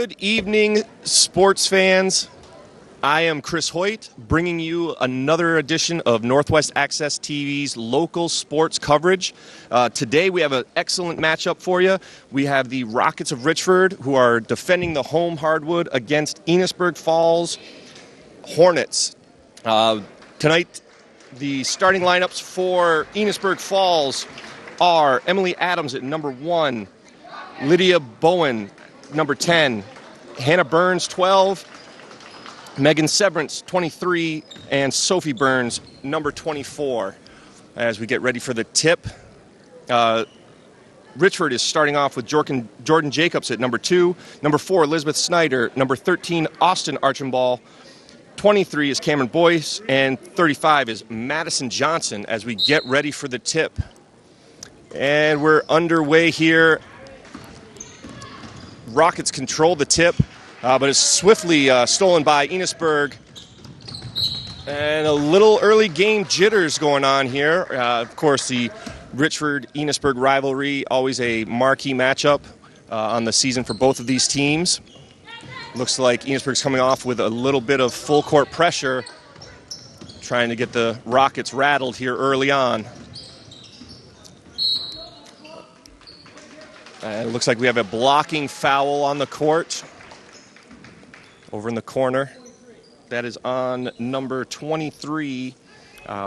Good evening, sports fans. I am Chris Hoyt, bringing you another edition of Northwest Access TV's local sports coverage. Today we have an excellent matchup for you. We have the Rockets of Richford, who are defending the home hardwood against Enosburg Falls Hornets. Tonight, the starting lineups for Enosburg Falls are Emily Adams at number 1, Lydia Bowen, number 10, Hannah Burns, 12, Megan Severance, 23, and Sophie Burns, number 24. As we get ready for the tip, Richford is starting off with Jordan Jacobs at number 2, number 4, Elizabeth Snyder, number 13, Austin Archambault, 23 is Cameron Boyce, and 35 is Madison Johnson as we get ready for the tip. And we're underway here. Rockets control the tip, but it's swiftly stolen by Enosburg. And a little early game jitters going on here. Of course, the Richford-Enosburg rivalry, always a marquee matchup on the season for both of these teams. Looks like Enosburg's coming off with a little bit of full court pressure, trying to get the Rockets rattled here early on. It looks like we have a blocking foul on the court over in the corner. That is on number 23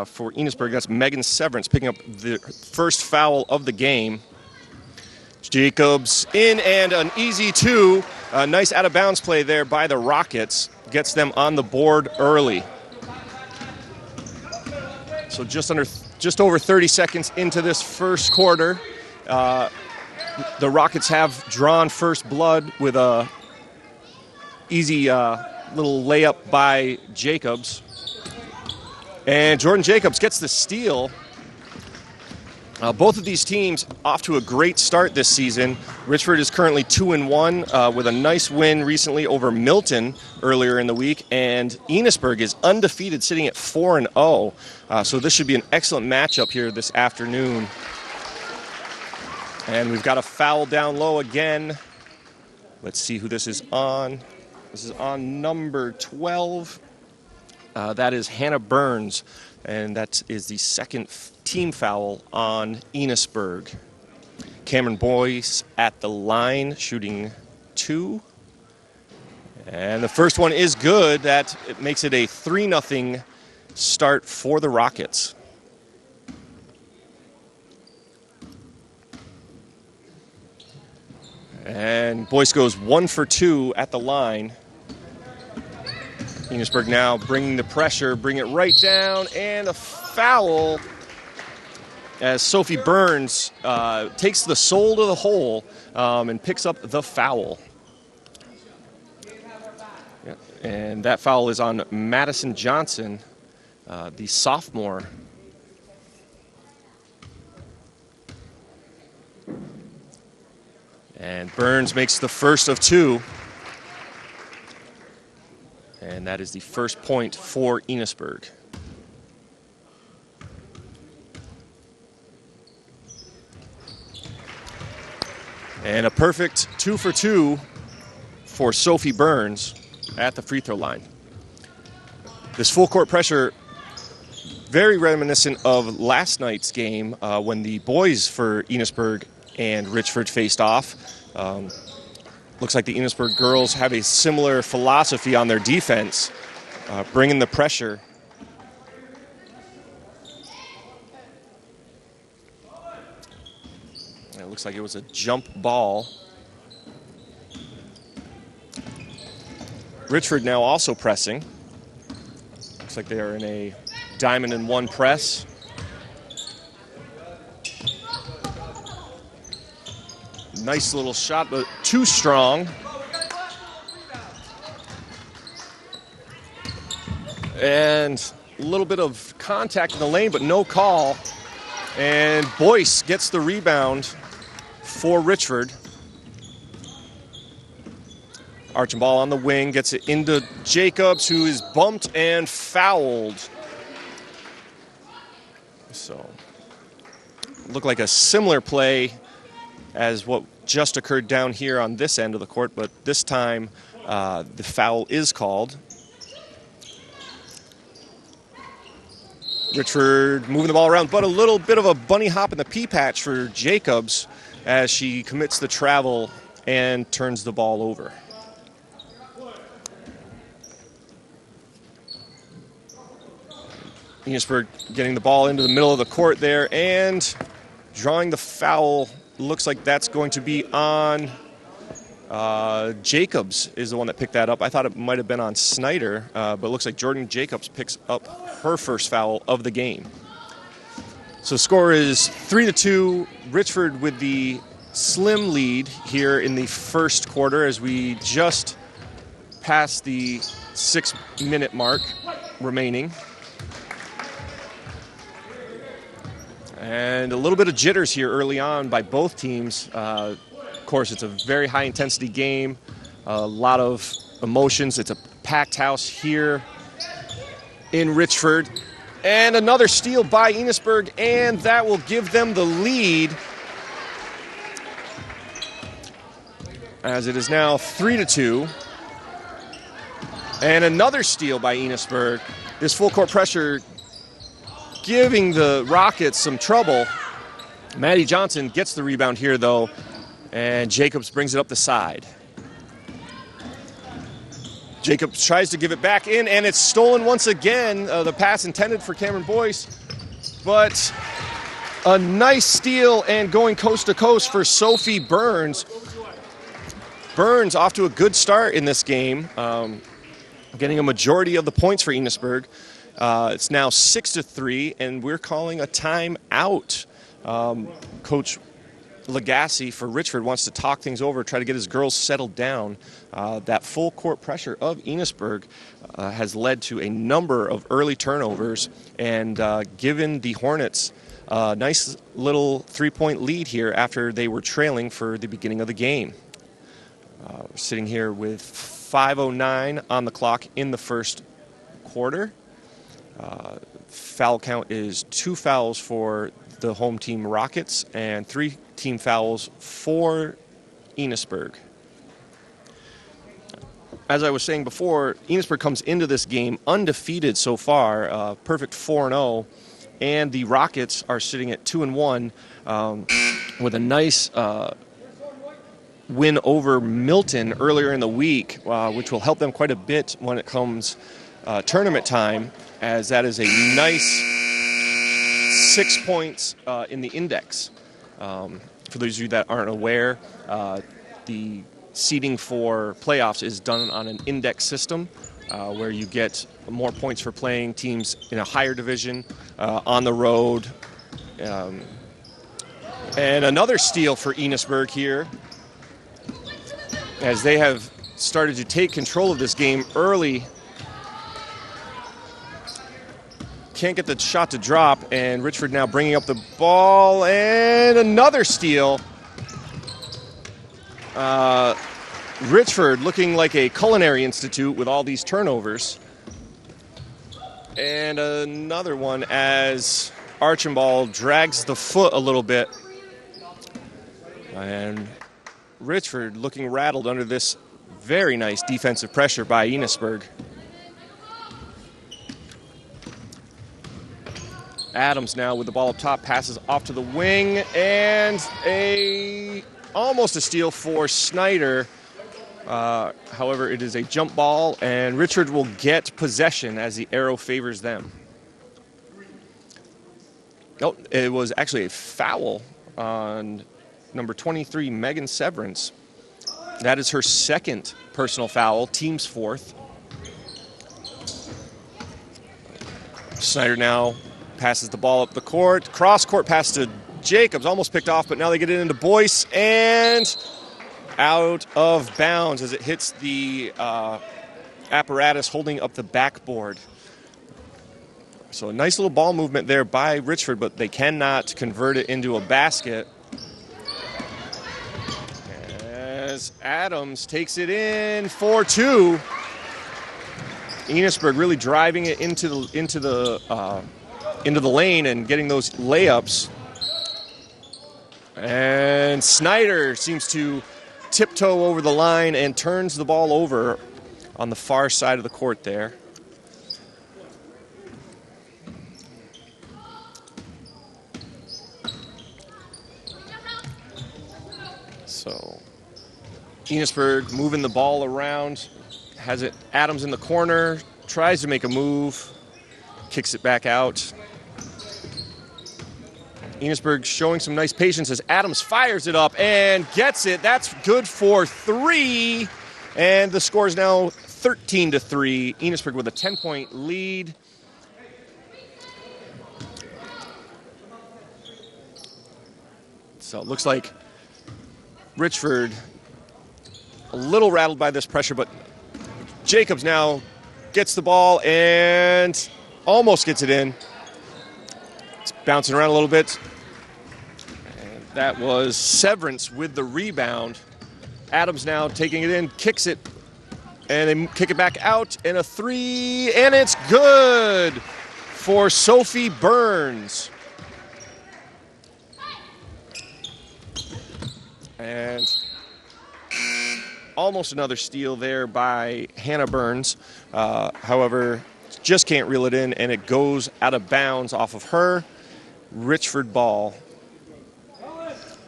for Enosburg. That's Megan Severance picking up the first foul of the game. Jacobs in and an easy 2. Nice out-of-bounds play there by the Rockets. Gets them on the board early. So just over 30 seconds into this first quarter. The Rockets have drawn first blood with a easy little layup by Jacobs. And Jordan Jacobs gets the steal. Both of these teams off to a great start this season. Richford is currently 2-1 with a nice win recently over Milton earlier in the week. And Enosburg is undefeated, sitting at 4-0. So this should be an excellent matchup here this afternoon. And we've got a foul down low again. Let's see who this is on. This is on number 12. That is Hannah Burns, and that is the second team foul on Enosburg. Cameron Boyce at the line, shooting 2. And the first one is good. That it makes it a 3-0 start for the Rockets. And Boyce goes 1 for 2 at the line. Enosburg now bringing the pressure, bring it right down, and a foul as Sophie Burns takes the soul to the hole and picks up the foul. Yeah. And that foul is on Madison Johnson, the sophomore. And Burns makes the first of 2. And that is the first point for Enosburg. And a perfect 2 for 2 for Sophie Burns at the free throw line. This full court pressure, very reminiscent of last night's game when the boys for Enosburg and Richford faced off. Looks like the Enosburg girls have a similar philosophy on their defense, bringing the pressure. It looks like it was a jump ball. Richford now also pressing. Looks like they are in a diamond and 1 press. Nice little shot, but too strong. And a little bit of contact in the lane, but no call. And Boyce gets the rebound for Richford. Archambault on the wing, gets it into Jacobs, who is bumped and fouled. So, looked like a similar play as what just occurred down here on this end of the court, but this time the foul is called. Richford moving the ball around, but a little bit of a bunny hop in the pea patch for Jacobs as she commits the travel and turns the ball over. Enosburg getting the ball into the middle of the court there and drawing the foul. Looks like that's going to be on Jacobs is the one that picked that up. I thought it might have been on Snyder, but it looks like Jordan Jacobs picks up her first foul of the game. So the score is 3-2. Richford with the slim lead here in the first quarter as we just passed the 6-minute mark remaining. And a little bit of jitters here early on by both teams. Of course, it's a very high-intensity game, a lot of emotions. It's a packed house here in Richford. And another steal by Enosburg, and that will give them the lead as it is now 3-2. And another steal by Enosburg. This full-court pressure giving the Rockets some trouble. Maddie Johnson gets the rebound here, though, and Jacobs brings it up the side. Jacobs tries to give it back in, and it's stolen once again. The pass intended for Cameron Boyce, but a nice steal and going coast to coast for Sophie Burns. Burns off to a good start in this game, getting a majority of the points for Enosburg. It's now 6-3, and we're calling a timeout. Coach Legacy for Richford wants to talk things over, try to get his girls settled down. That full court pressure of Enosburg has led to a number of early turnovers and given the Hornets a nice little three-point lead here after they were trailing for the beginning of the game. We're sitting here with 5:09 on the clock in the first quarter. Foul count is 2 fouls for the home team Rockets and 3 team fouls for Enosburg. As I was saying before, Enosburg comes into this game undefeated so far, perfect 4-0, and the Rockets are sitting at 2-1 with a nice win over Milton earlier in the week, which will help them quite a bit when it comes tournament time, as that is a nice 6 points in the index. For those of you that aren't aware, the seeding for playoffs is done on an index system where you get more points for playing teams in a higher division on the road. And another steal for Enosburg here, as they have started to take control of this game early. Can't get the shot to drop, and Richford now bringing up the ball, and another steal. Richford looking like a culinary institute with all these turnovers. And another one as Archambault drags the foot a little bit. And Richford looking rattled under this very nice defensive pressure by Enosburg. Adams now with the ball up top, passes off to the wing, and almost a steal for Snyder. However, it is a jump ball, and Richford will get possession as the arrow favors them. Oh, it was actually a foul on number 23, Megan Severance. That is her second personal foul, team's fourth. Snyder now passes the ball up the court. Cross-court pass to Jacobs, almost picked off, but now they get it into Boyce, and out of bounds as it hits the apparatus holding up the backboard. So a nice little ball movement there by Richford, but they cannot convert it into a basket. As Adams takes it in 4-2. Enosburg really driving it into the lane and getting those layups. And Snyder seems to tiptoe over the line and turns the ball over on the far side of the court there. So Enosburg moving the ball around, has it Adams in the corner, tries to make a move, kicks it back out. Enosburg showing some nice patience as Adams fires it up and gets it. That's good for 3. And the score is now 13-3. Enosburg with a 10-point lead. So it looks like Richford a little rattled by this pressure, but Jacobs now gets the ball and almost gets it in. It's bouncing around a little bit. And that was Severance with the rebound. Adams now taking it in, kicks it, and they kick it back out, and a 3, and it's good for Sophie Burns. And almost another steal there by Hannah Burns. However, just can't reel it in, and it goes out of bounds off of her. Richford ball.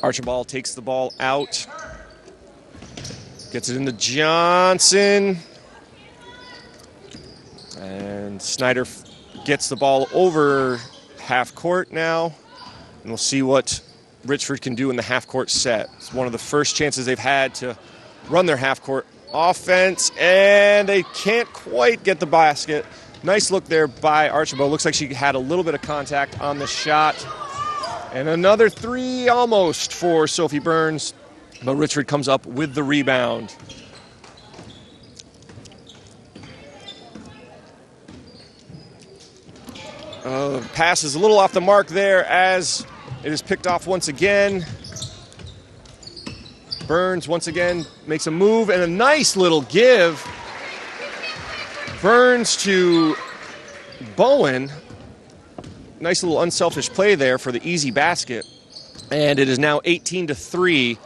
Archibald takes the ball out. Gets it into Johnson. And Snyder gets the ball over half court now. And we'll see what Richford can do in the half court set. It's one of the first chances they've had to run their half court offense. And they can't quite get the basket. Nice look there by Archibald. Looks like she had a little bit of contact on the shot. And another 3 almost for Sophie Burns. But Richford comes up with the rebound. Pass is a little off the mark there as it is picked off once again. Burns once again makes a move and a nice little give. Burns to Bowen. Nice little unselfish play there for the easy basket. And it is now 18-3.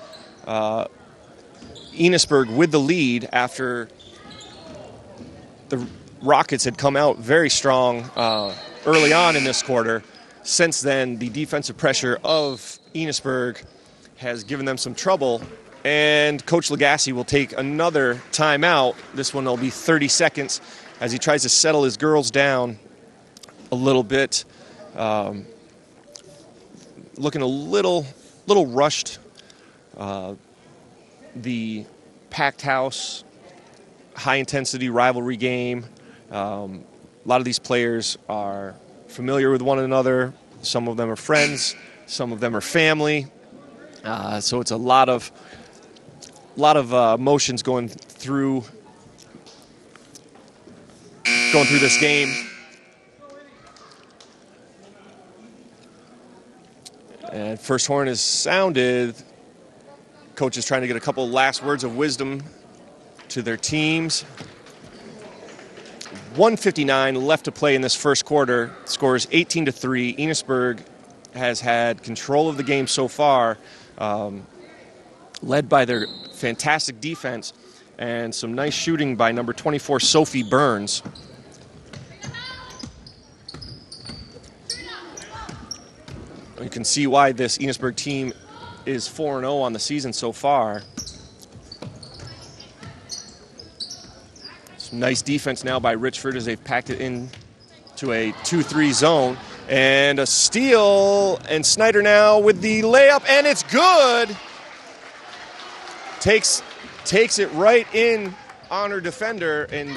Enosburg with the lead after the Rockets had come out very strong early on in this quarter. Since then, the defensive pressure of Enosburg has given them some trouble, and Coach Lagasse will take another timeout. This one will be 30 seconds as he tries to settle his girls down a little bit. Looking a little rushed. The packed house, high-intensity rivalry game. A lot of these players are familiar with one another. Some of them are friends. Some of them are family. So it's a lot of emotions going through this game. And first horn is sounded. Coach is trying to get a couple last words of wisdom to their teams. 1:59 left to play in this first quarter. Score is 18-3. Enosburg has had control of the game so far, led by their fantastic defense and some nice shooting by number 24, Sophie Burns. You can see why this Enosburg team is 4-0 on the season so far. Some nice defense now by Richford as they've packed it in to a 2-3 zone. And a steal, and Snyder now with the layup, and it's good. Takes it right in on her defender and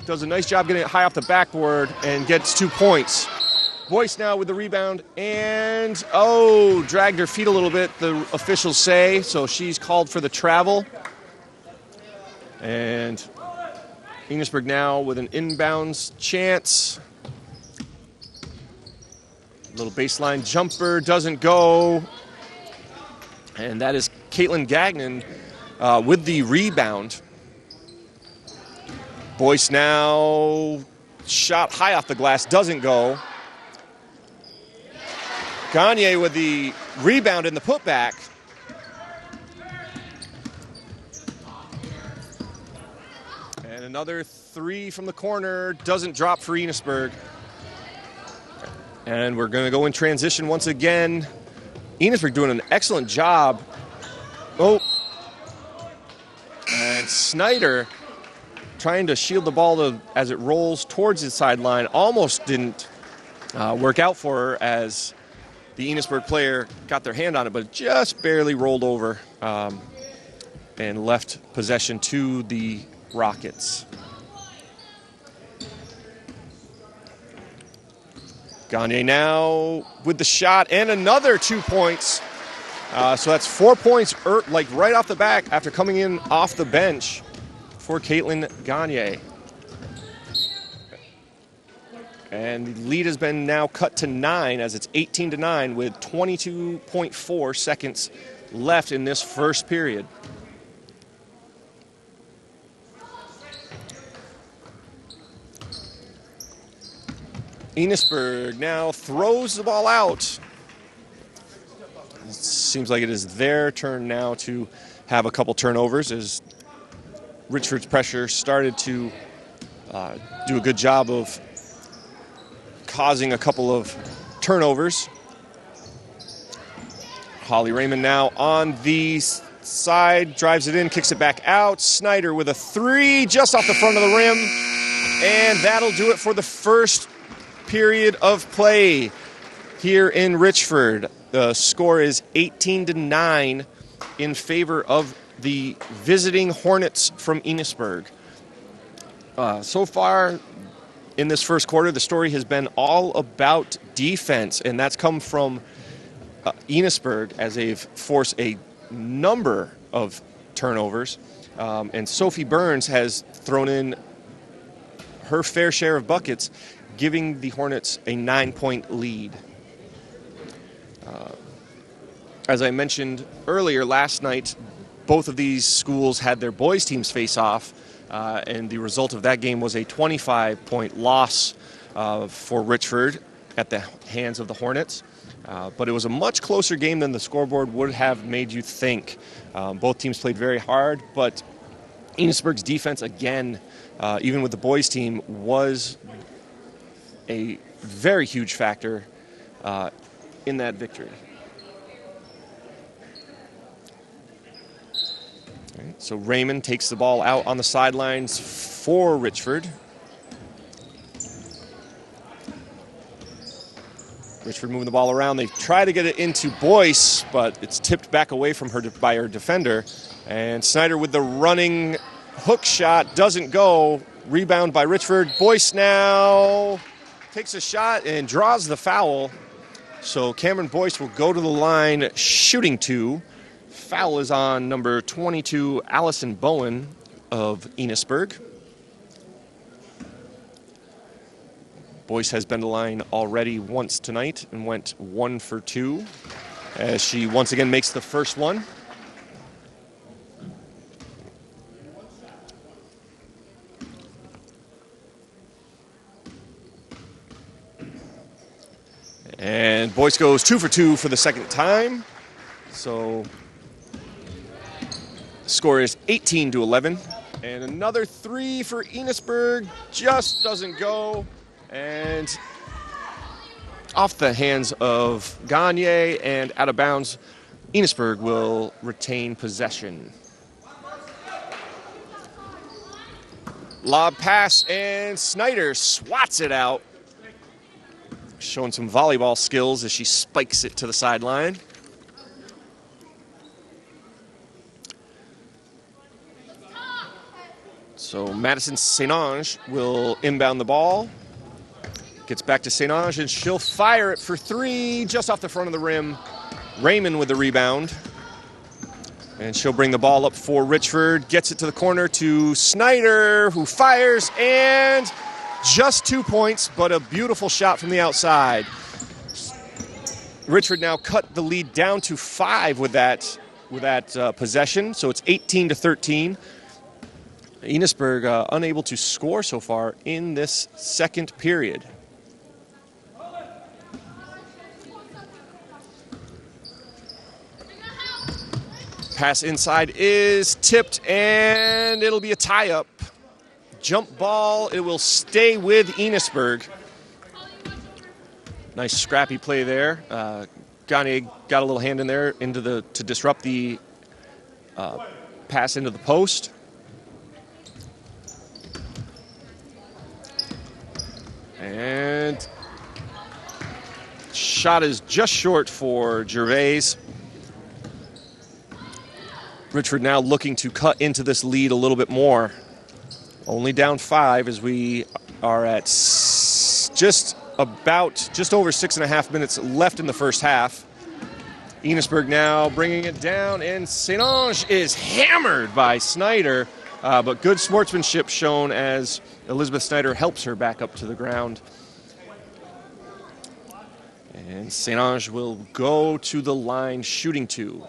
does a nice job getting it high off the backboard and gets 2 points. Boyce now with the rebound, and dragged her feet a little bit, the officials say, so she's called for the travel. And Enosburg now with an inbounds chance. Little baseline jumper doesn't go. And that is Caitlin Gagnon with the rebound. Boyce now shot high off the glass, doesn't go. Gagne with the Rebound in the putback. And another three from the corner. Doesn't drop for Enosburg. And we're going to go in transition once again. Enosburg doing an excellent job. Oh. And Snyder trying to shield the ball as it rolls towards the sideline. Almost didn't work out for her as the Enosburg player got their hand on it, but just barely rolled over and left possession to the Rockets. Gagne now with the shot and another 2 points. So that's 4 points like right off the back after coming in off the bench for Caitlin Gagne. And the lead has been now cut to 9 as it's 18-9 with 22.4 seconds left in this first period. Enosburg now throws the ball out. It seems like it is their turn now to have a couple turnovers as Richford's pressure started to do a good job of causing a couple of turnovers. Holly Raymond now on the side, drives it in, kicks it back out. Snyder with a three just off the front of the rim. And that'll do it for the first period of play here in Richford. The score is 18-9 in favor of the visiting Hornets from Enosburg. So far in this first quarter, the story has been all about defense, and that's come from Enosburg as they've forced a number of turnovers. And Sophie Burns has thrown in her fair share of buckets, giving the Hornets a 9-point lead. As I mentioned earlier, last night, both of these schools had their boys' teams face off, and the result of that game was a 25-point loss for Richford at the hands of the Hornets. But it was a much closer game than the scoreboard would have made you think. Both teams played very hard, but Enosburg's defense, again, even with the boys' team, was a very huge factor in that victory. All right, so Raymond takes the ball out on the sidelines for Richford. Richford moving the ball around. They try to get it into Boyce, but it's tipped back away from her by her defender. And Snyder with the running hook shot doesn't go. Rebound by Richford. Boyce now takes a shot and draws the foul. So Cameron Boyce will go to the line shooting two. Foul is on number 22, Allison Bowen of Enosburg. Boyce has been to the line already once tonight and went 1 for 2 as she once again makes the first one. And Boyce goes 2 for 2 for the second time. So the score is 18-11. And another three for Enosburg just doesn't go. And off the hands of Gagne and out of bounds, Enosburg will retain possession. Lob pass, and Snyder swats it out. Showing some volleyball skills as she spikes it to the sideline. So Madison St. Ange will inbound the ball. Gets back to St. Ange, and she'll fire it for three just off the front of the rim. Raymond with the rebound. And she'll bring the ball up for Richford. Gets it to the corner to Snyder, who fires, and just 2 points, but a beautiful shot from the outside. Richford now cut the lead down to 5 with that possession, so it's 18-13. Enosburg unable to score so far in this second period. Pass inside is tipped, and it'll be a tie-up. Jump ball. It will stay with Enosburg. Nice scrappy play there. Gagne got a little hand in there to disrupt the pass into the post. And shot is just short for Gervais. Richford now looking to cut into this lead a little bit more. Only down 5 as we are at just over 6.5 minutes left in the first half. Enosburg now bringing it down, and St. Ange is hammered by Snyder, but good sportsmanship shown as Elizabeth Snyder helps her back up to the ground. And St. Ange will go to the line shooting 2.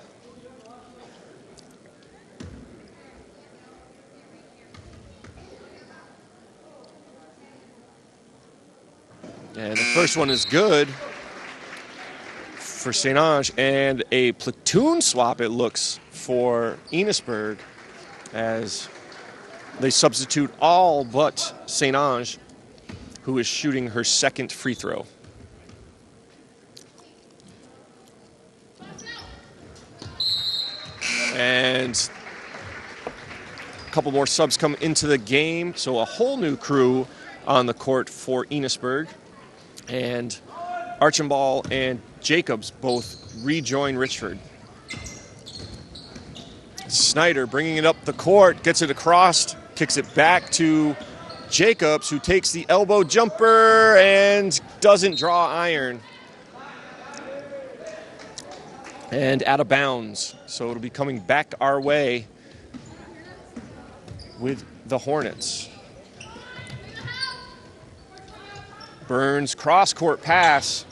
And the first one is good for St. Ange, and a platoon swap, it looks, for Enosburg as they substitute all but St. Ange, who is shooting her second free throw. And a couple more subs come into the game, so a whole new crew on the court for Enosburg. And Archambault and Jacobs both rejoin Richford. Snyder bringing it up the court, gets it across, kicks it back to Jacobs, who takes the elbow jumper and doesn't draw iron. And out of bounds. So it'll be coming back our way with the Hornets. Burns cross-court pass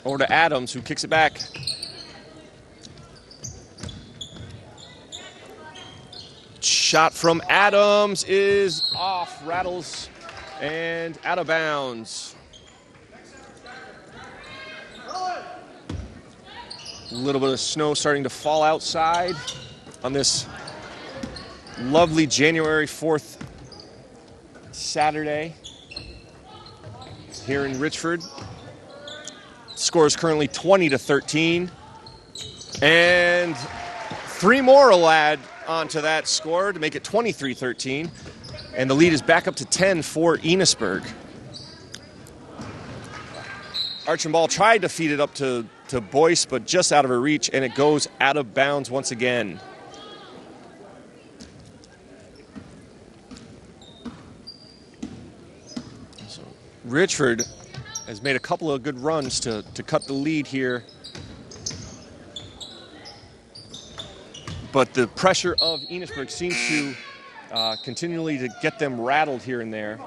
over to Adams, who kicks it back. Shot from Adams is off, rattles, and out of bounds. A little bit of snow starting to fall outside on this lovely January 4th Saturday here in Richford. Score is currently 20-13. And 3 more will add onto that score to make it 23-13. And the lead is back up to 10 for Enosburg. Archambault tried to feed it up to Boyce, but just out of her reach, and it goes out of bounds once again. So Richford has made a couple of good runs to cut the lead here. But the pressure of Enosburg seems to continually to get them rattled here and there.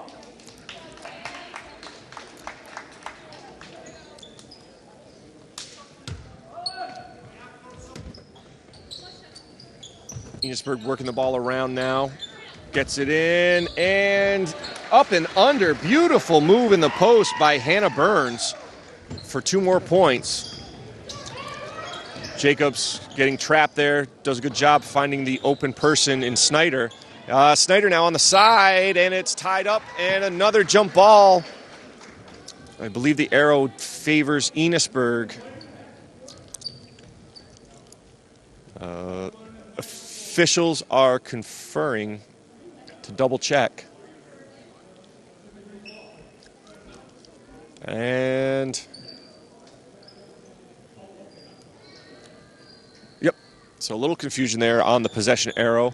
Enosburg working the ball around now. Gets it in and up and under. Beautiful move in the post by Hannah Burns for 2 more points. Jacobs getting trapped there. Does a good job finding the open person in Snyder. Snyder now on the side, and it's tied up. And another jump ball. I believe the arrow favors Enosburg. Officials are conferring to double check. And yep, so a little confusion there on the possession arrow.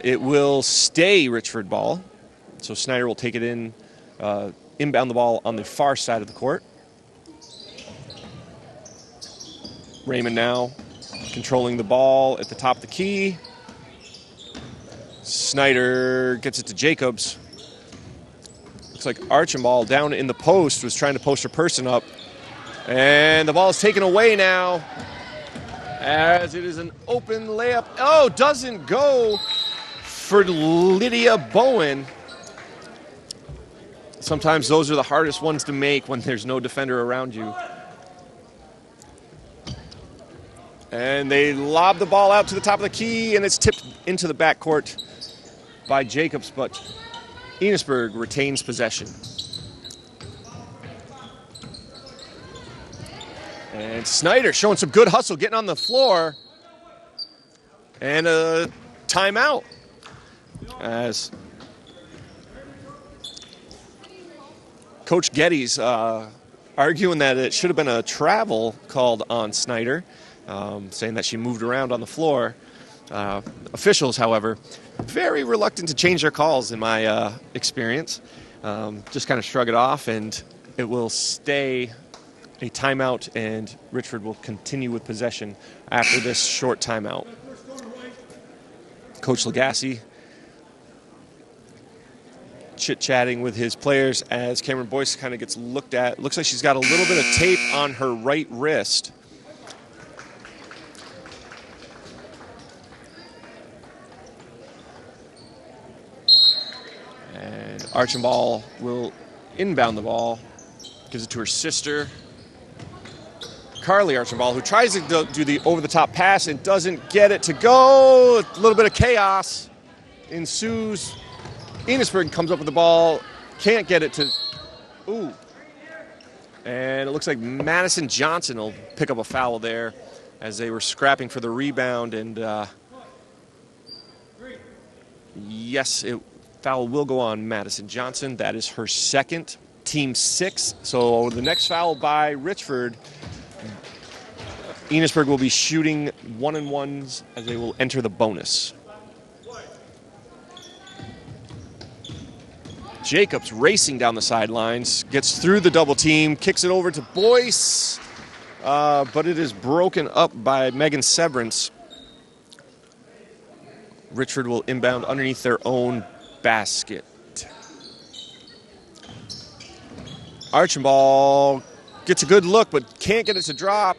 It will stay Richford ball. So Snyder will take it in, inbound the ball on the far side of the court. Raymond now controlling the ball at the top of the key. Snyder gets it to Jacobs. Looks like Archambault down in the post was trying to post her person up. And the ball is taken away now as it is an open layup. Oh, doesn't go for Lydia Bowen. Sometimes those are the hardest ones to make when there's no defender around you. And they lob the ball out to the top of the key, and it's tipped into the backcourt by Jacobs, but Enosburg retains possession. And Snyder showing some good hustle, getting on the floor. And a timeout as Coach Geddes arguing that it should have been a travel called on Snyder, saying that she moved around on the floor. Officials, however, very reluctant to change their calls in my experience. Just kind of shrug it off, and it will stay a timeout, and Richford will continue with possession after this short timeout. Coach Lagasse chit-chatting with his players as Cameron Boyce kind of gets looked at. Looks like she's got a little bit of tape on her right wrist. And Archambault will inbound the ball, gives it to her sister, Carly Archambault, who tries to do the over-the-top pass and doesn't get it to go. A little bit of chaos ensues. Enosburg comes up with the ball, can't get it to... Ooh. And it looks like Madison Johnson will pick up a foul there as they were scrapping for the rebound. And yes, foul will go on Madison Johnson. That is her second, team 6. So the next foul by Richford, Enosburg will be shooting 1-and-1s as they will enter the bonus. Jacobs racing down the sidelines, gets through the double team, kicks it over to Boyce, but it is broken up by Megan Severance. Richford will inbound underneath their own basket. Archambault gets a good look, but can't get it to drop.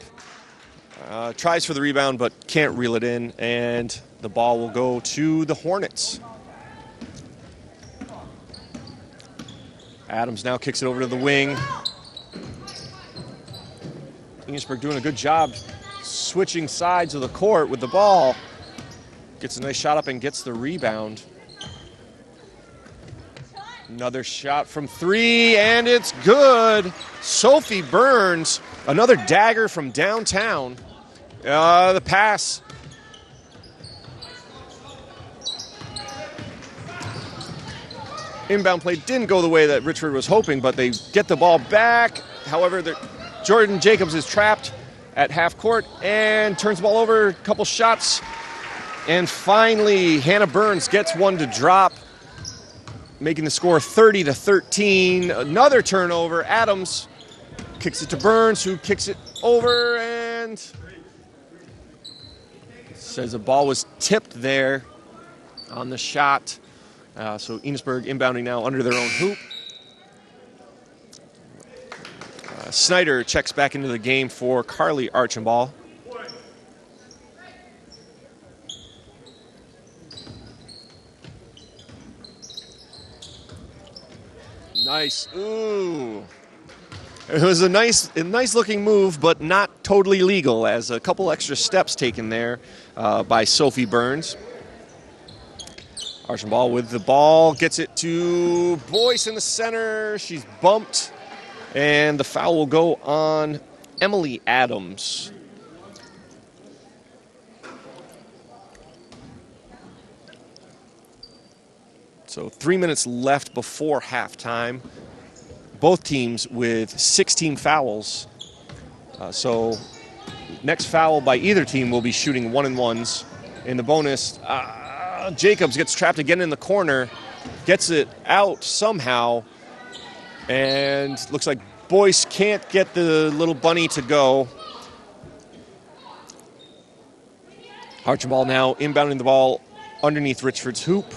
Tries for the rebound, but can't reel it in, and the ball will go to the Hornets. Adams now kicks it over to the wing. Enosburg doing a good job switching sides of the court with the ball. Gets a nice shot up and gets the rebound. Another shot from 3, and it's good. Sophie Burns, another dagger from downtown. The pass. Inbound play didn't go the way that Richford was hoping, but they get the ball back. However, Jordan Jacobs is trapped at half court and turns the ball over, a couple shots. And finally, Hannah Burns gets one to drop, making the score 30-13. Another turnover. Adams kicks it to Burns, who kicks it over and says the ball was tipped there on the shot. So Enosburg inbounding now under their own hoop. Snyder checks back into the game for Carly Archambault. Nice. Ooh. It was a nice looking move, but not totally legal, as a couple extra steps taken there by Sophie Burns. Archambault with the ball, gets it to Boyce in the center. She's bumped, and the foul will go on Emily Adams. So 3 minutes left before halftime. Both teams with 16 fouls. So next foul by either team will be shooting 1-and-1s. In the bonus, Jacobs gets trapped again in the corner, gets it out somehow, and looks like Boyce can't get the little bunny to go. Archambault now inbounding the ball underneath Richford's hoop.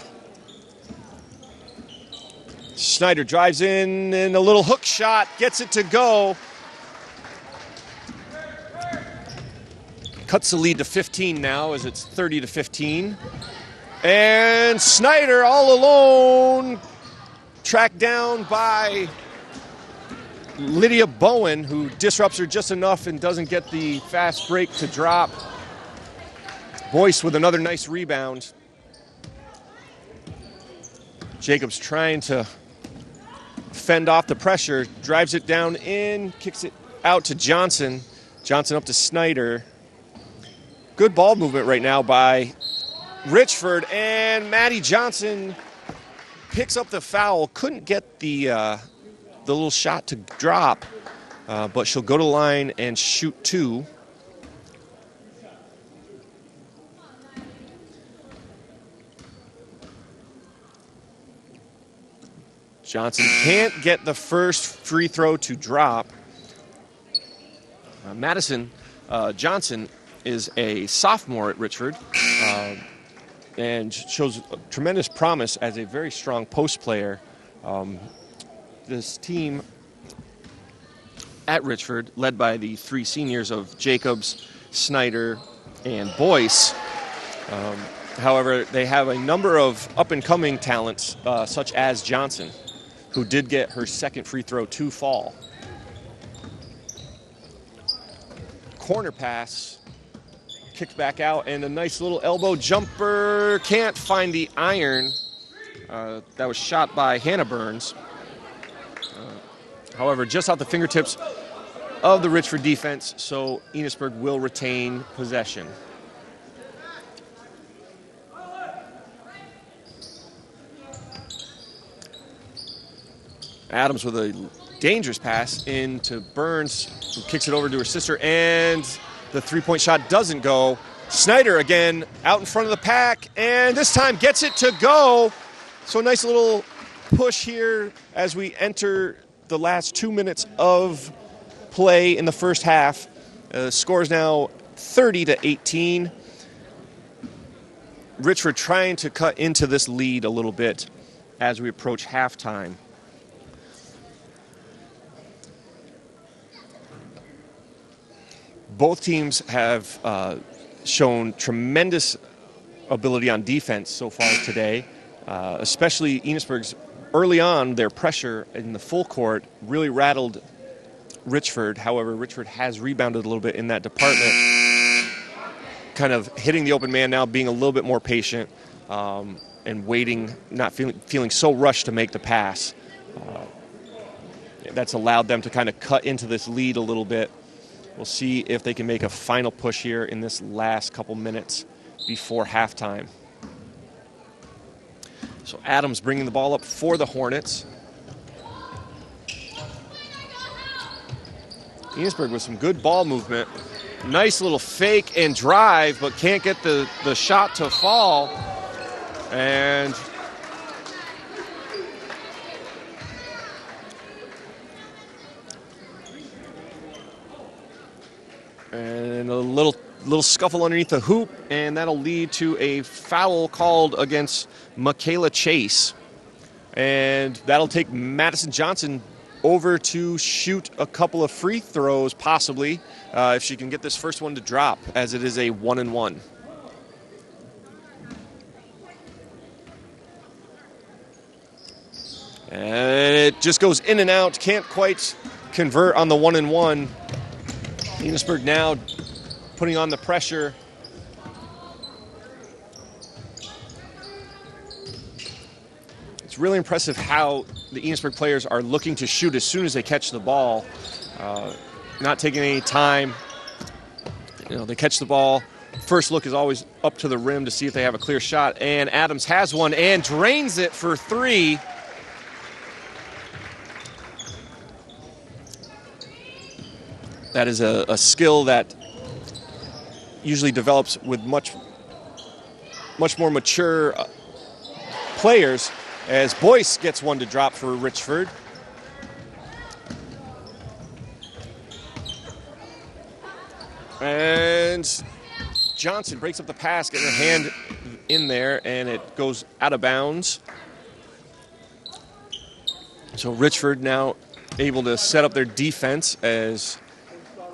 Snyder drives in, and a little hook shot, gets it to go. Cuts the lead to 15 now, as it's 30-15. And Snyder all alone, tracked down by Lydia Bowen, who disrupts her just enough and doesn't get the fast break to drop. Boyce with another nice rebound. Jacobs trying to fend off the pressure, drives it down in, kicks it out to Johnson. Johnson up to Snyder. Good ball movement right now by Richford, and Maddie Johnson picks up the foul. Couldn't get the little shot to drop, but she'll go to the line and shoot 2. Johnson can't get the first free throw to drop. Madison Johnson is a sophomore at Richford and shows tremendous promise as a very strong post player. This team at Richford, led by the 3 seniors of Jacobs, Snyder, and Boyce. However, they have a number of up-and-coming talents, such as Johnson, who did get her second free throw to fall. Corner pass, kicked back out, and a nice little elbow jumper. Can't find the iron. That was shot by Hannah Burns. However, just off the fingertips of the Richford defense, so Enosburg will retain possession. Adams with a dangerous pass into Burns, who kicks it over to her sister, and the three-point shot doesn't go. Snyder again out in front of the pack, and this time gets it to go. So a nice little push here as we enter the last 2 minutes of play in the first half. Score is now 30-18. Richford trying to cut into this lead a little bit as we approach halftime. Both teams have shown tremendous ability on defense so far today, especially Enosburg's early on. Their pressure in the full court really rattled Richford. However, Richford has rebounded a little bit in that department, kind of hitting the open man now, being a little bit more patient and waiting, not feeling so rushed to make the pass. That's allowed them to kind of cut into this lead a little bit. We'll see if they can make a final push here in this last couple minutes before halftime. So Adams bringing the ball up for the Hornets. Enosburg with some good ball movement. Nice little fake and drive, but can't get the shot to fall. And a little scuffle underneath the hoop, and that'll lead to a foul called against Michaela Chase. And that'll take Madison Johnson over to shoot a couple of free throws, possibly, if she can get this first one to drop, as it is a 1-and-1. And it just goes in and out, can't quite convert on the 1-and-1. Enosburg now putting on the pressure. It's really impressive how the Enosburg players are looking to shoot as soon as they catch the ball, not taking any time. They catch the ball. First look is always up to the rim to see if they have a clear shot, and Adams has one and drains it for 3. That is a skill that usually develops with much more mature players, as Boyce gets one to drop for Richford. And Johnson breaks up the pass, getting her hand in there, and it goes out of bounds. So Richford now able to set up their defense as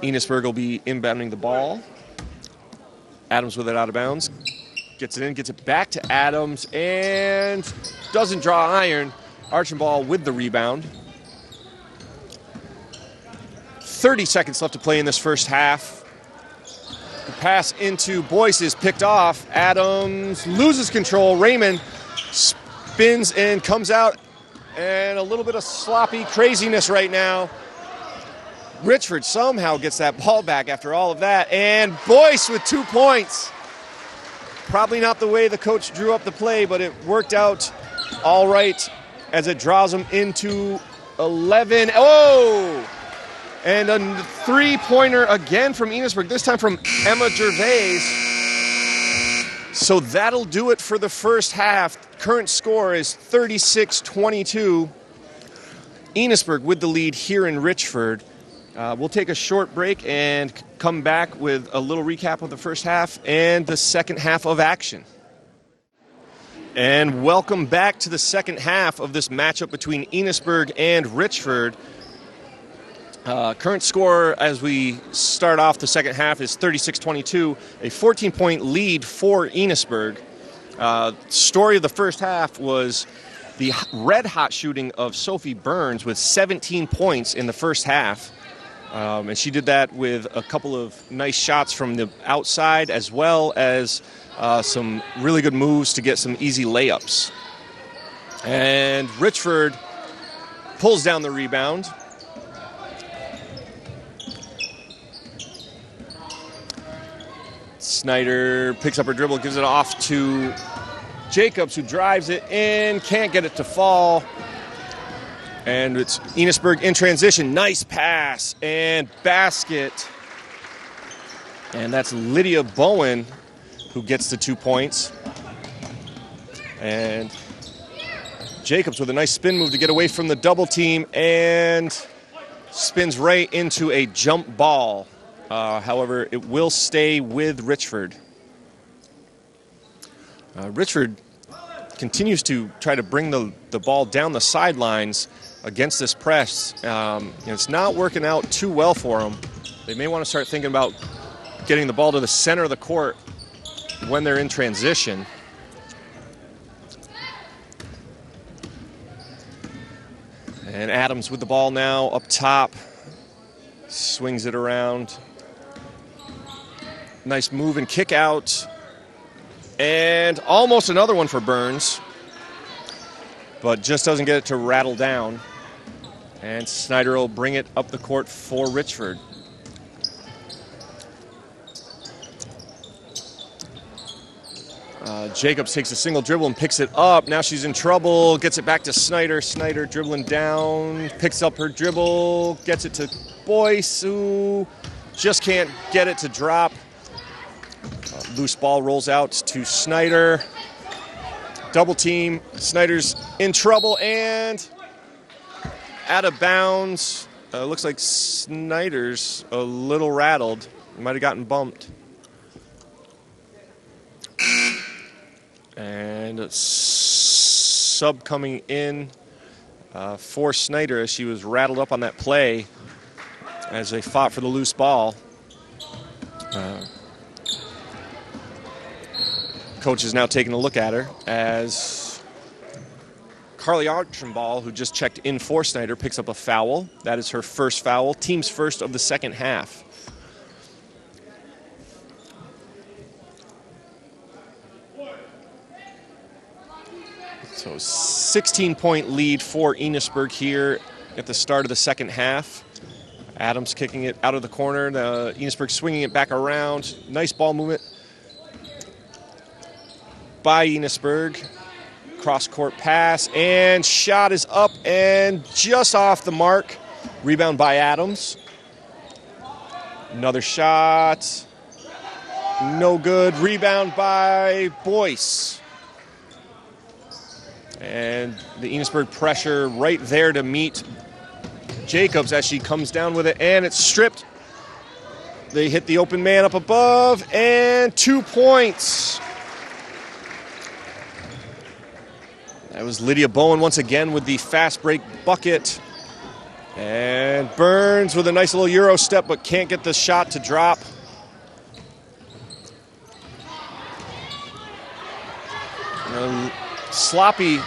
Enosburg will be inbounding the ball. Adams with it out of bounds. Gets it in, gets it back to Adams, and doesn't draw iron. Archambault with the rebound. 30 seconds left to play in this first half. The pass into Boyce is picked off. Adams loses control. Raymond spins and comes out, and a little bit of sloppy craziness right now. Richford somehow gets that ball back after all of that, and Boyce with 2 points. Probably not the way the coach drew up the play, but it worked out all right as it draws them into 11. Oh! And a three-pointer again from Enosburg, this time from Emma Gervais. So that'll do it for the first half. Current score is 36-22. Enosburg with the lead here in Richford. We'll take a short break and come back with a little recap of the first half and the second half of action. And welcome back to the second half of this matchup between Enosburg and Richford. Current score as we start off the second half is 36-22, a 14-point lead for Enosburg. Story of the first half was the red-hot shooting of Sophie Burns with 17 points in the first half. And she did that with a couple of nice shots from the outside as well as some really good moves to get some easy layups. And Richford pulls down the rebound. Snyder picks up her dribble, gives it off to Jacobs, who drives it in, can't get it to fall. And it's Enosburg in transition. Nice pass and basket. And that's Lydia Bowen who gets the 2 points. And Jacobs with a nice spin move to get away from the double team and spins right into a jump ball. However, it will stay with Richford. Richford continues to try to bring the ball down the sidelines against this press. It's not working out too well for them. They may want to start thinking about getting the ball to the center of the court when they're in transition. And Adams with the ball now up top. Swings it around. Nice move and kick out. And almost another one for Burns. But just doesn't get it to rattle down. And Snyder will bring it up the court for Richford. Jacobs takes a single dribble and picks it up. Now she's in trouble. Gets it back to Snyder. Snyder dribbling down. Picks up her dribble. Gets it to Boyce, who just can't get it to drop. Loose ball rolls out to Snyder. Double team. Snyder's in trouble and out of bounds. Looks like Snyder's a little rattled. He might have gotten bumped. And a sub coming in for Snyder as she was rattled up on that play as they fought for the loose ball. Coach is now taking a look at her as Carly Archambault, who just checked in for Snyder, picks up a foul. That is her first foul, team's first of the second half. So 16-point lead for Enosburg here at the start of the second half. Adams kicking it out of the corner. Enosburg swinging it back around. Nice ball movement by Enosburg. Cross-court pass, and shot is up and just off the mark. Rebound by Adams. Another shot. No good. Rebound by Boyce. And the Enosburg pressure right there to meet Jacobs as she comes down with it, and it's stripped. They hit the open man up above, and 2 points. That was Lydia Bowen once again with the fast break bucket. And Burns with a nice little Euro step, but can't get the shot to drop. Sloppy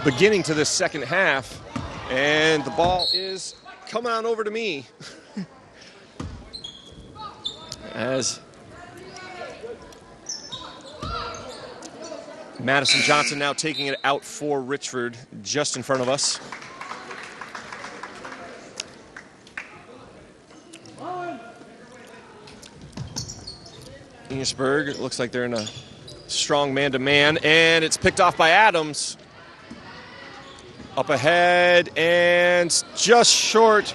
beginning to this second half, and the ball is coming on over to me as Madison Johnson now taking it out for Richford, just in front of us. Enosburg, it looks like they're in a strong man-to-man, and it's picked off by Adams. Up ahead, and just short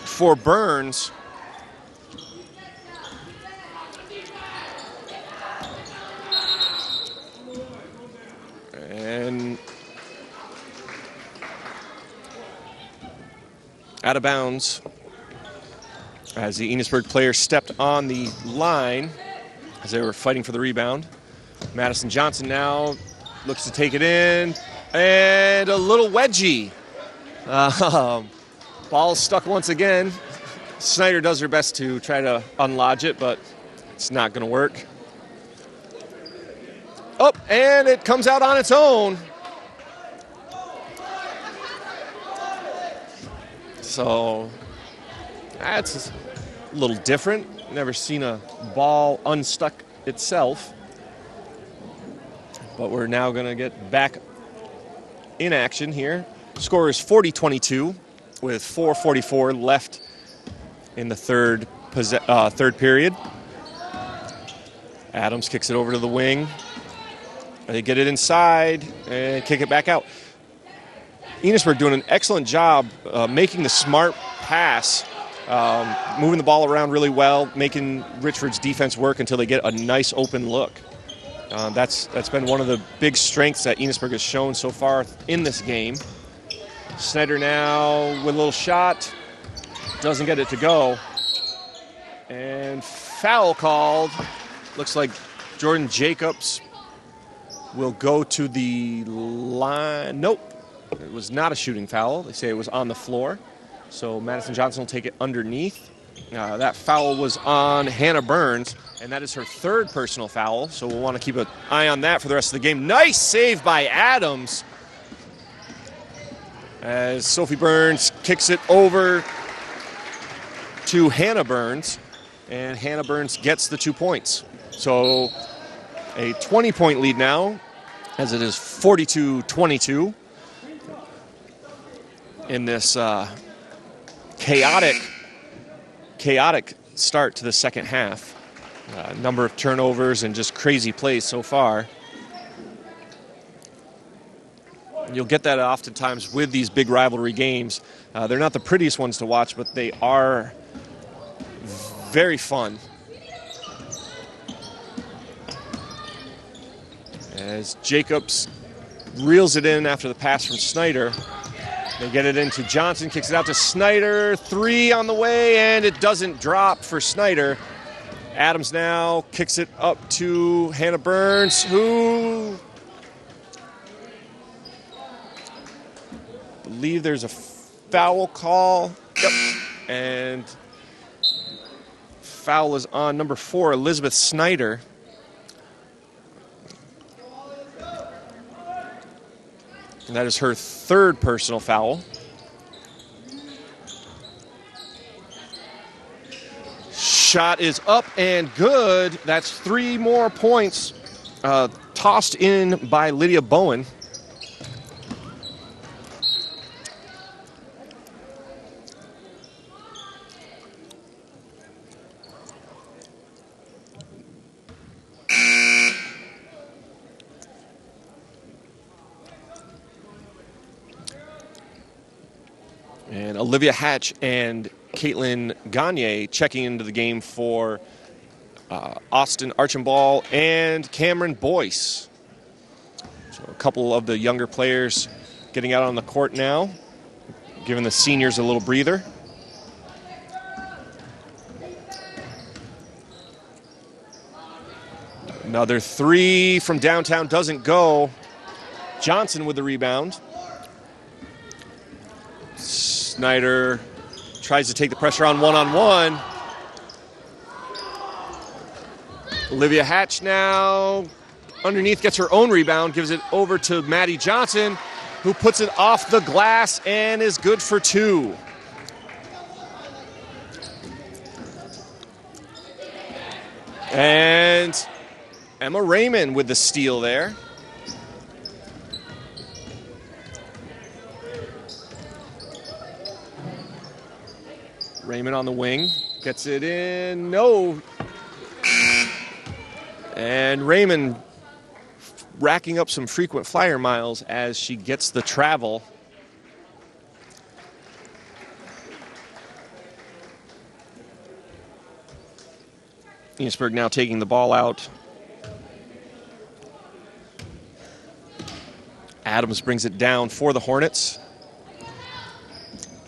for Burns. And out of bounds as the Enosburg player stepped on the line as they were fighting for the rebound. Madison Johnson now looks to take it in, and a little wedgie. Ball stuck once again. Snyder does her best to try to unlodge it, but it's not going to work. Oh, and it comes out on its own. So that's a little different. Never seen a ball unstuck itself. But we're now going to get back in action here. Score is 40-22 with 4:44 left in the third period. Adams kicks it over to the wing. They get it inside and kick it back out. Enosburg doing an excellent job making the smart pass, moving the ball around really well, making Richford's defense work until they get a nice open look. That's been one of the big strengths that Enosburg has shown so far in this game. Snyder now with a little shot, doesn't get it to go. And foul called. Looks like Jordan Jacobs will go to the line. Nope, it was not a shooting foul. They say it was on the floor. So Madison Johnson will take it underneath. That foul was on Hannah Burns, and that is her third personal foul. So we'll want to keep an eye on that for the rest of the game. Nice save by Adams as Sophie Burns kicks it over to Hannah Burns, and Hannah Burns gets the 2 points. So a 20-point lead now, as it is 42-22 in this chaotic start to the second half. Number of turnovers and just crazy plays so far. You'll get that oftentimes with these big rivalry games. They're not the prettiest ones to watch, but they are very fun. As Jacobs reels it in after the pass from Snyder. They get it into Johnson, kicks it out to Snyder. 3 on the way, and it doesn't drop for Snyder. Adams now kicks it up to Hannah Burns, who I believe there's a foul call. Yep. And foul is on number 4, Elizabeth Snyder. And that is her third personal foul. Shot is up and good. That's 3 more points tossed in by Lydia Bowen. And Olivia Hatch and Caitlin Gagne checking into the game for Austin Archambault and Cameron Boyce. So a couple of the younger players getting out on the court now, giving the seniors a little breather. Another 3 from downtown doesn't go. Johnson with the rebound. Snyder tries to take the pressure on one-on-one. Olivia Hatch now underneath, gets her own rebound, gives it over to Maddie Johnson, who puts it off the glass and is good for 2. And Emma Raymond with the steal there. Raymond on the wing. Gets it in. No. And Raymond racking up some frequent flyer miles as she gets the travel. Enosburg now taking the ball out. Adams brings it down for the Hornets.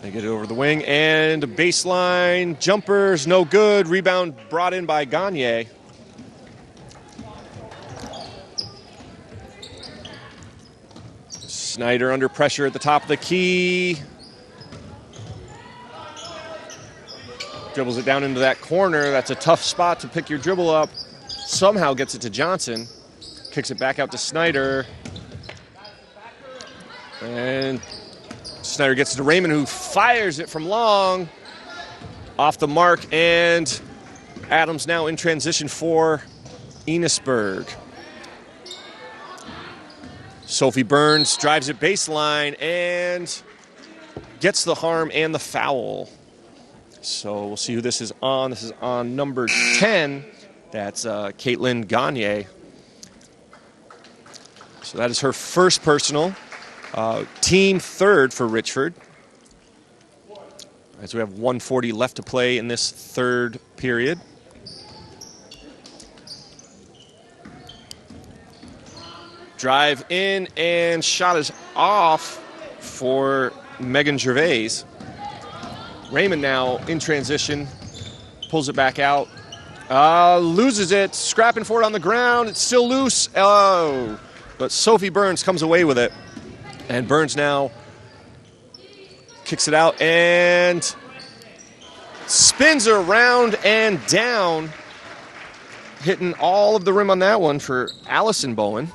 They get it over the wing, and a baseline jumper's no good. Rebound brought in by Gagne. Snyder under pressure at the top of the key. Dribbles it down into that corner. That's a tough spot to pick your dribble up. Somehow gets it to Johnson. Kicks it back out to Snyder. And Snyder gets it to Raymond, who fires it from long. Off the mark, and Adams now in transition for Enosburg. Sophie Burns drives it baseline and gets the harm and the foul. So we'll see who this is on. This is on number 10. That's Caitlin Gagne. So that is her first personal. Team third for Richford. As we have 1:40 left to play in this third period. Drive in, and shot is off for Megan Gervais. Raymond now in transition, pulls it back out, loses it, scrapping for it on the ground. It's still loose. Oh, but Sophie Burns comes away with it. And Burns now kicks it out and spins around and down, hitting all of the rim on that one for Allison Bowen.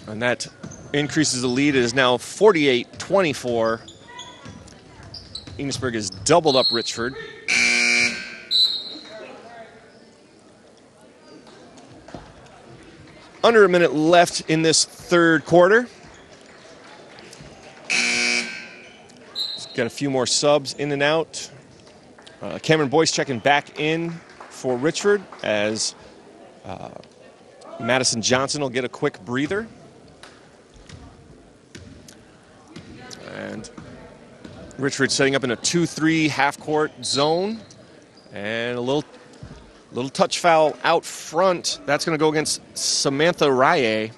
And that increases the lead. It is now 48-24. Enosburg has doubled up Richford. Under a minute left in this third quarter. Got a few more subs in and out. Cameron Boyce checking back in for Richford as Madison Johnson will get a quick breather. And Richford setting up in a 2-3 half-court zone. And a little touch foul out front. That's going to go against Samantha Rye.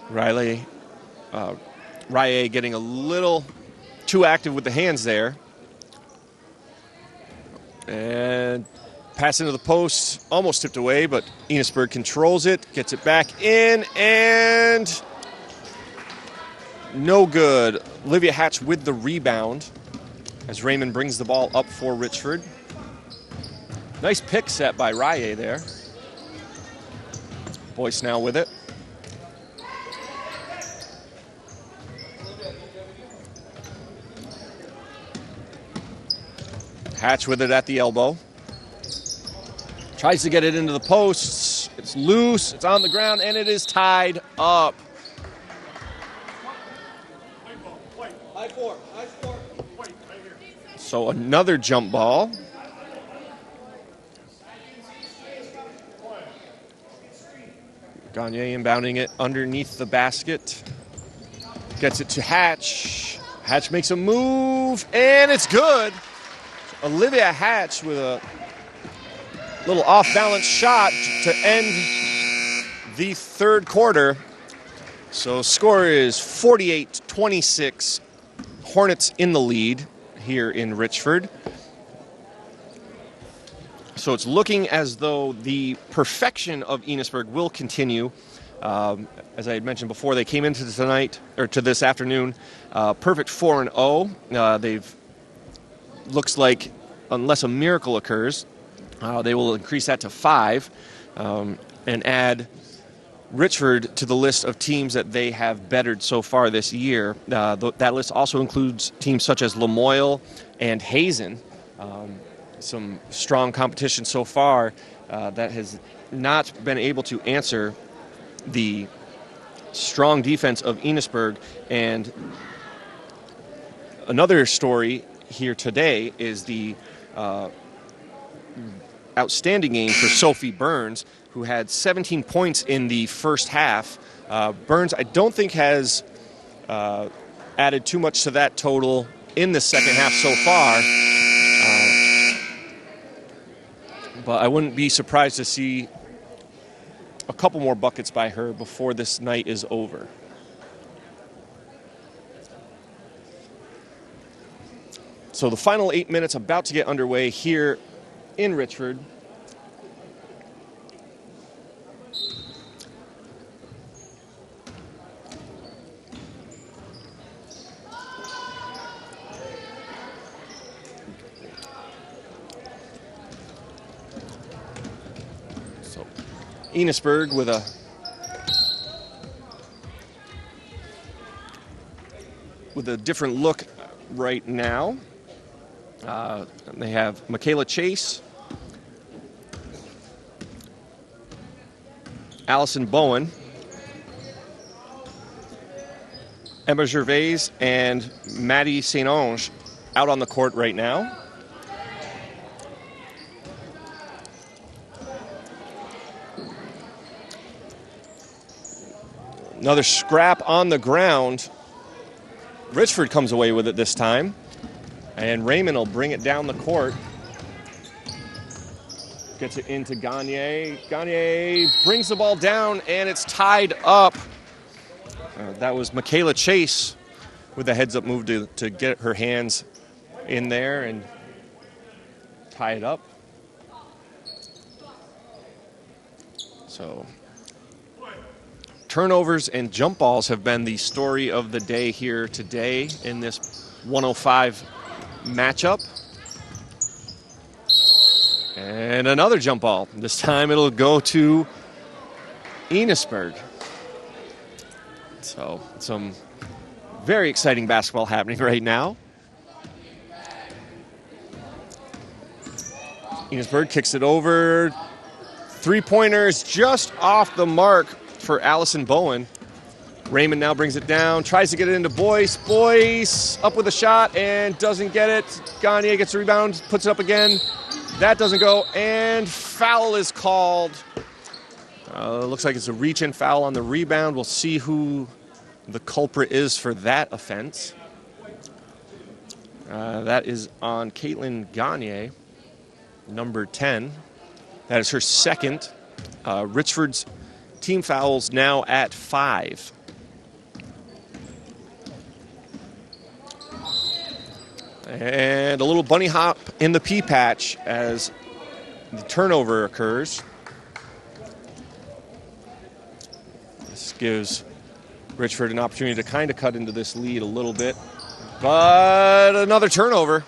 Rye getting a little too active with the hands there. And pass into the post, almost tipped away, but Enosburg controls it, gets it back in, and no good. Olivia Hatch with the rebound as Raymond brings the ball up for Richford. Nice pick set by Rye there. Boyce now with it. Hatch with it at the elbow. Tries to get it into the posts. It's loose, it's on the ground, and it is tied up. So another jump ball. Gagne inbounding it underneath the basket. Gets it to Hatch. Hatch makes a move, and it's good. Olivia Hatch with a little off-balance shot to end the third quarter. So score is 48-26. Hornets in the lead here in Richford. So it's looking as though the perfection of Enosburg will continue. As I had mentioned before, they came into this afternoon perfect 4-0. They've looks like, unless a miracle occurs, they will increase that to 5 and add Richford to the list of teams that they have bettered so far this year. That list also includes teams such as Lamoille and Hazen. Some strong competition so far that has not been able to answer the strong defense of Enosburg. And another story here today is the outstanding game for Sophie Burns, who had 17 points in the first half. Burns, I don't think, has added too much to that total in the second half so far. But I wouldn't be surprised to see a couple more buckets by her before this night is over. So the final 8 minutes about to get underway here in Richford. So Enosburg with a different look right now. They have Michaela Chase, Allison Bowen, Emma Gervais, and Maddie St. Ange out on the court right now. Another scrap on the ground. Richford comes away with it this time. And Raymond will bring it down the court. Gets it into Gagne. Gagne brings the ball down, and it's tied up. That was Michaela Chase with the heads-up move to get her hands in there and tie it up. So turnovers and jump balls have been the story of the day here today in this 105 matchup. And another jump ball. This time it'll go to Enosburg. So some very exciting basketball happening right now. Enosburg kicks it over. Three-pointers just off the mark for Allison Bowen. Raymond now brings it down, tries to get it into Boyce. Boyce up with a shot and doesn't get it. Gagne gets a rebound, puts it up again. That doesn't go, and foul is called. Looks like it's a reach-in foul on the rebound. We'll see who the culprit is for that offense. That is on Caitlin Gagne, number 10. That is her second. Richford's team fouls now at 5. And a little bunny hop in the pea patch as the turnover occurs. This gives Richford an opportunity to kind of cut into this lead a little bit. But another turnover.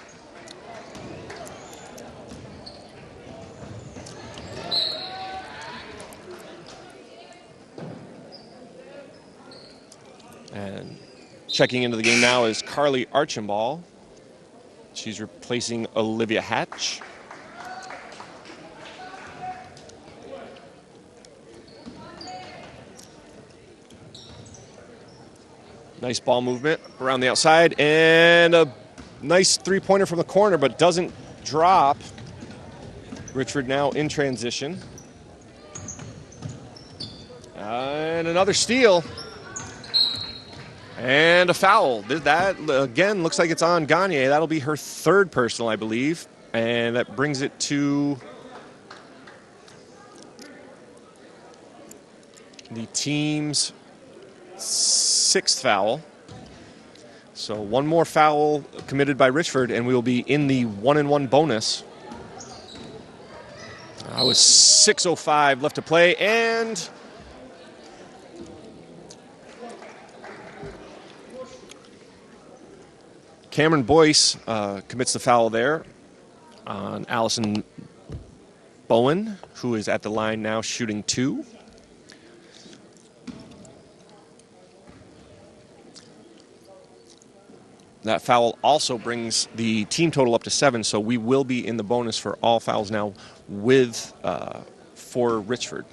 And checking into the game now is Carly Archambault. She's replacing Olivia Hatch. Nice ball movement around the outside, and a nice three-pointer from the corner, but doesn't drop. Richford now in transition. And another steal. And a foul. That, again, looks like it's on Gagne. That'll be her third personal, I believe. And that brings it to the team's 6th foul. So one more foul committed by Richford, and we will be in the 1-and-1 bonus. With 6:05 left to play, and Cameron Boyce commits the foul there on Allison Bowen, who is at the line now shooting 2. That foul also brings the team total up to 7, so we will be in the bonus for all fouls now for Richford.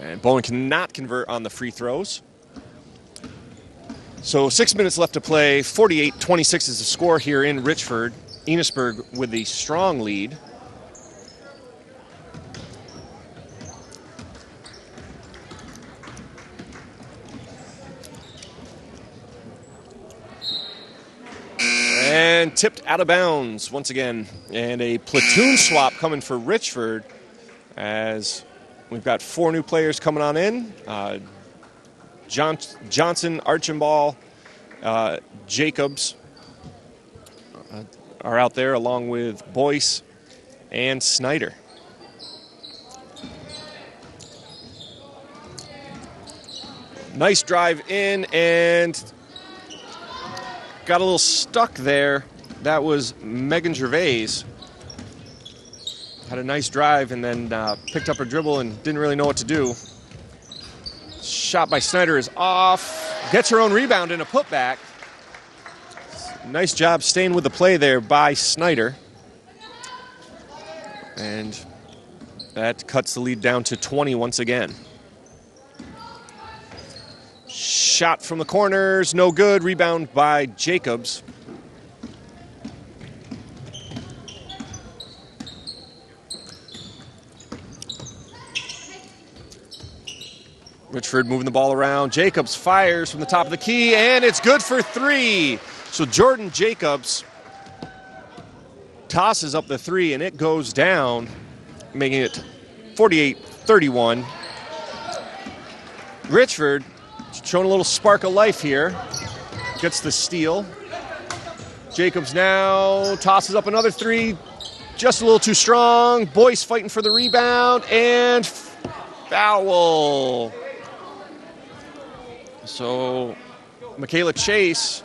And Bowen cannot convert on the free throws. So 6 minutes left to play. 48-26 is the score here in Richford. Enosburg with a strong lead. And tipped out of bounds once again. And a platoon swap coming for Richford as we've got 4 new players coming on in. Johnson, Archambault, Jacobs are out there along with Boyce and Snyder. Nice drive in and got a little stuck there. That was Megan Gervais. Had a nice drive and then picked up her dribble and didn't really know what to do. Shot by Snyder is off. Gets her own rebound and a putback. Nice job staying with the play there by Snyder. And that cuts the lead down to 20 once again. Shot from the corners, no good. Rebound by Jacobs. Richford moving the ball around. Jacobs fires from the top of the key, and it's good for 3. So Jordan Jacobs tosses up the 3, and it goes down, making it 48-31. Richford showing a little spark of life here. Gets the steal. Jacobs now tosses up another 3. Just a little too strong. Boyce fighting for the rebound, and foul. So Michaela Chase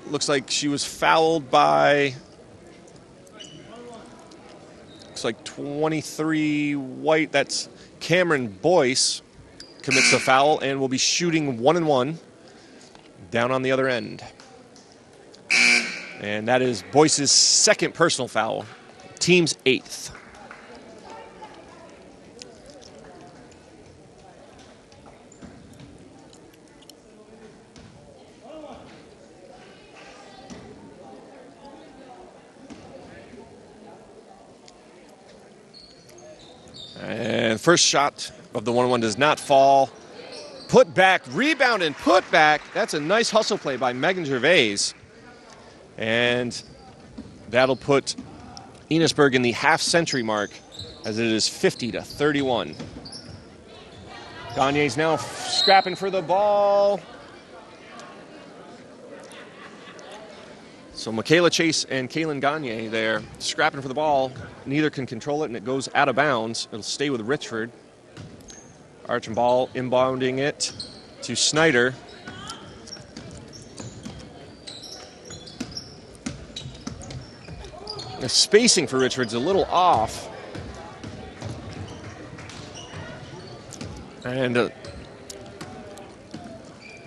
looks like she was fouled by 23 white. That's Cameron Boyce commits the foul and will be shooting 1-1 down on the other end. And that is Boyce's second personal foul, team's 8th. And first shot of the 1-1 does not fall. Put back, rebound, and put back. That's a nice hustle play by Megan Gervais. And that'll put Enosburg in the half-century mark as it is 50-31. Gagne's now scrapping for the ball. So Michaela Chase and Kaylin Gagne there scrapping for the ball. Neither can control it, and it goes out of bounds. It'll stay with Richford. Archambault inbounding it to Snyder. The spacing for Richford's a little off. And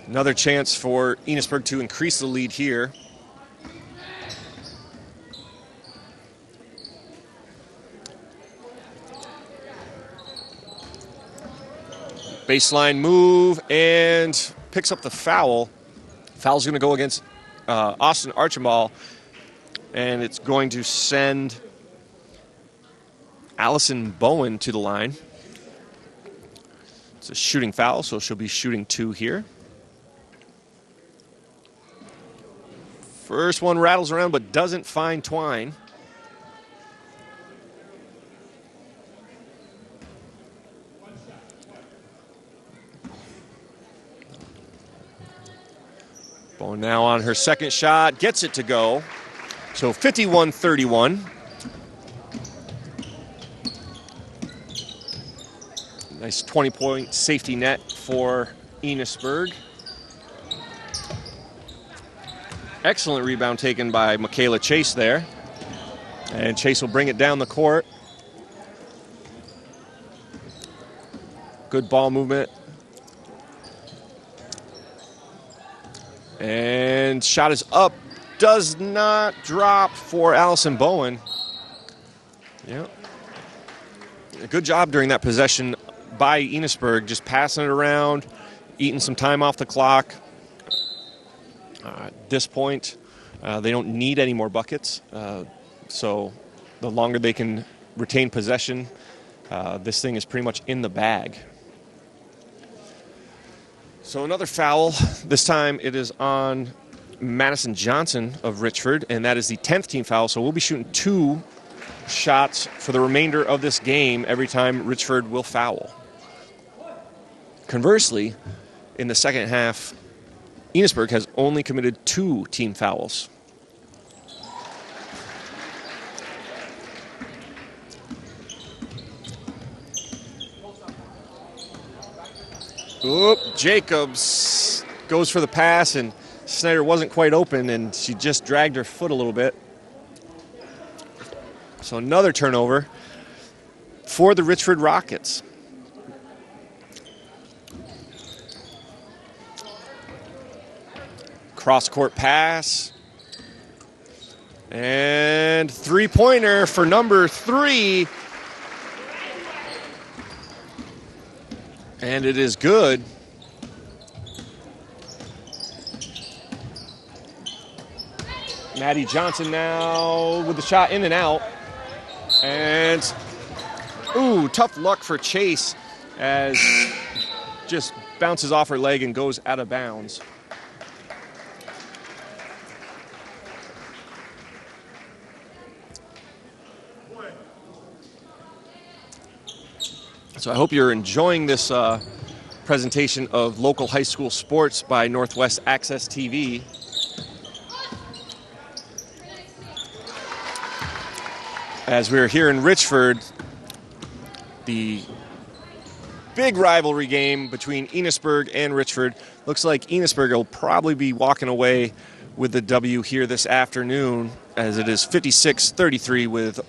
another chance for Enosburg to increase the lead here. Baseline move and picks up the foul. Foul's going to go against Austin Archambault, and it's going to send Allison Bowen to the line. It's a shooting foul, so she'll be shooting 2 here. First one rattles around but doesn't find twine. Bowen now on her second shot, gets it to go. So 51-31. Nice 20-point safety net for Enosburg. Excellent rebound taken by Michaela Chase there. And Chase will bring it down the court. Good ball movement And shot is up. Does not drop for Allison Bowen. Yeah. A good job during that possession by Enosburg, just passing it around, eating some time off the clock. At this point, they don't need any more buckets. So the longer they can retain possession, this thing is pretty much in the bag. So another foul. This time it is on Madison Johnson of Richford, and that is the 10th team foul. So we'll be shooting 2 shots for the remainder of this game every time Richford will foul. Conversely, in the second half, Enosburg has only committed 2 team fouls. Oop, Jacobs goes for the pass, and Snyder wasn't quite open, and she just dragged her foot a little bit. So another turnover for the Richford Rockets. Cross-court pass. And three-pointer for number 3. And it is good. Maddie Johnson now with the shot in and out. And, tough luck for Chase as just bounces off her leg and goes out of bounds. So I hope you're enjoying this presentation of local high school sports by Northwest Access TV. As we're here in Richford, the big rivalry game between Enosburg and Richford. Looks like Enosburg will probably be walking away with the W here this afternoon, as it is 56-33 with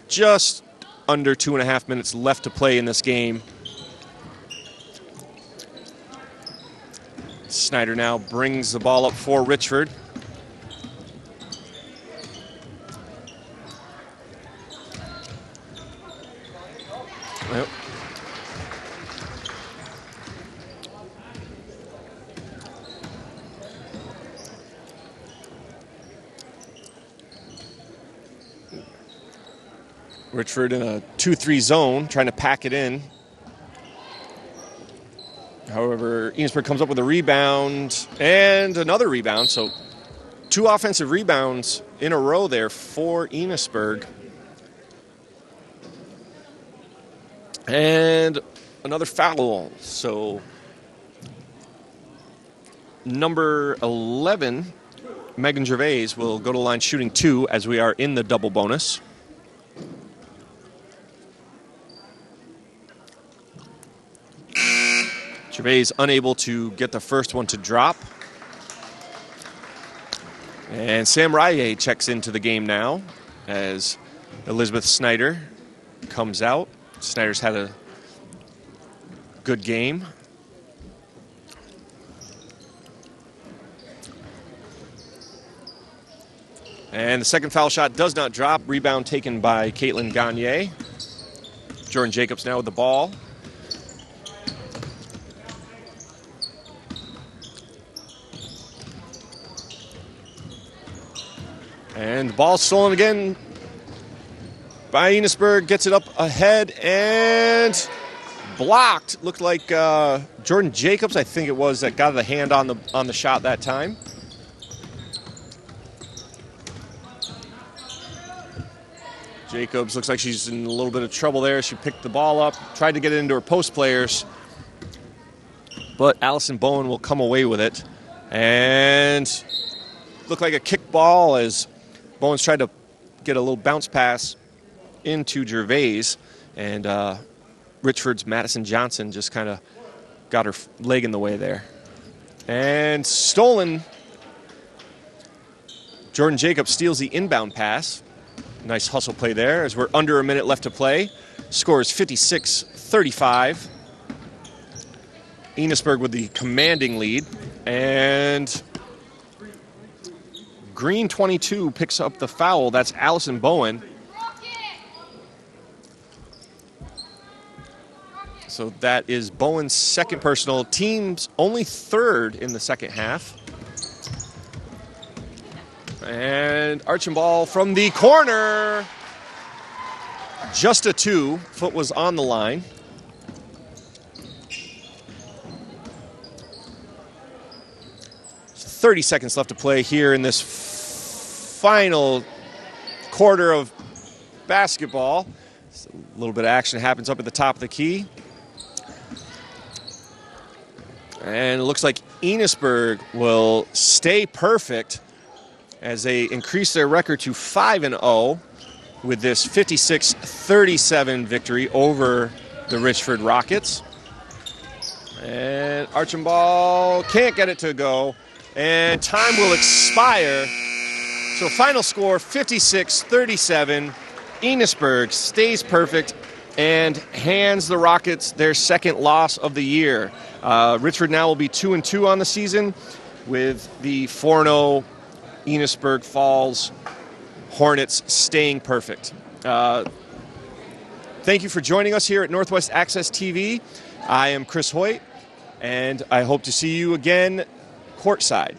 just under 2.5 minutes left to play in this game. Snyder now brings the ball up for Richford. Yep. Richford in a 2-3 zone, trying to pack it in. However, Enosburg comes up with a rebound and another rebound. So 2 offensive rebounds in a row there for Enosburg. And another foul. So number 11, Megan Gervais, will go to the line shooting 2 as we are in the double bonus. Gervais unable to get the first one to drop. And Sam Rye checks into the game now as Elizabeth Snyder comes out. Snyder's had a good game. And the second foul shot does not drop. Rebound taken by Caitlin Gagne. Jordan Jacobs now with the ball. And the ball stolen again by Enosburg. Gets it up ahead and blocked. Looked like Jordan Jacobs, I think it was, that got the hand on the shot that time. Jacobs looks like she's in a little bit of trouble there. She picked the ball up, tried to get it into her post players, but Allison Bowen will come away with it. And looked like a kick ball as Bowen's tried to get a little bounce pass into Gervais, and Richford's Madison Johnson just kind of got her leg in the way there. And stolen. Jordan Jacobs steals the inbound pass. Nice hustle play there as we're under a minute left to play. Score is 56-35. Enosburg with the commanding lead. And green 22 picks up the foul. That's Allison Bowen. So that is Bowen's second personal, team's only third in the second half. And arching ball from the corner. Just a 2. Foot was on the line. So 30 seconds left to play here in this final quarter of basketball. So a little bit of action happens up at the top of the key. And it looks like Enosburg will stay perfect as they increase their record to 5-0 with this 56-37 victory over the Richford Rockets. And arching ball can't get it to go, and time will expire. So final score 56-37. Enosburg stays perfect and hands the Rockets their second loss of the year. Richford now will be 2-2 on the season, with the 4-0 Enosburg Falls Hornets staying perfect. Thank you for joining us here at Northwest Access TV. I am Chris Hoyt, and I hope to see you again courtside.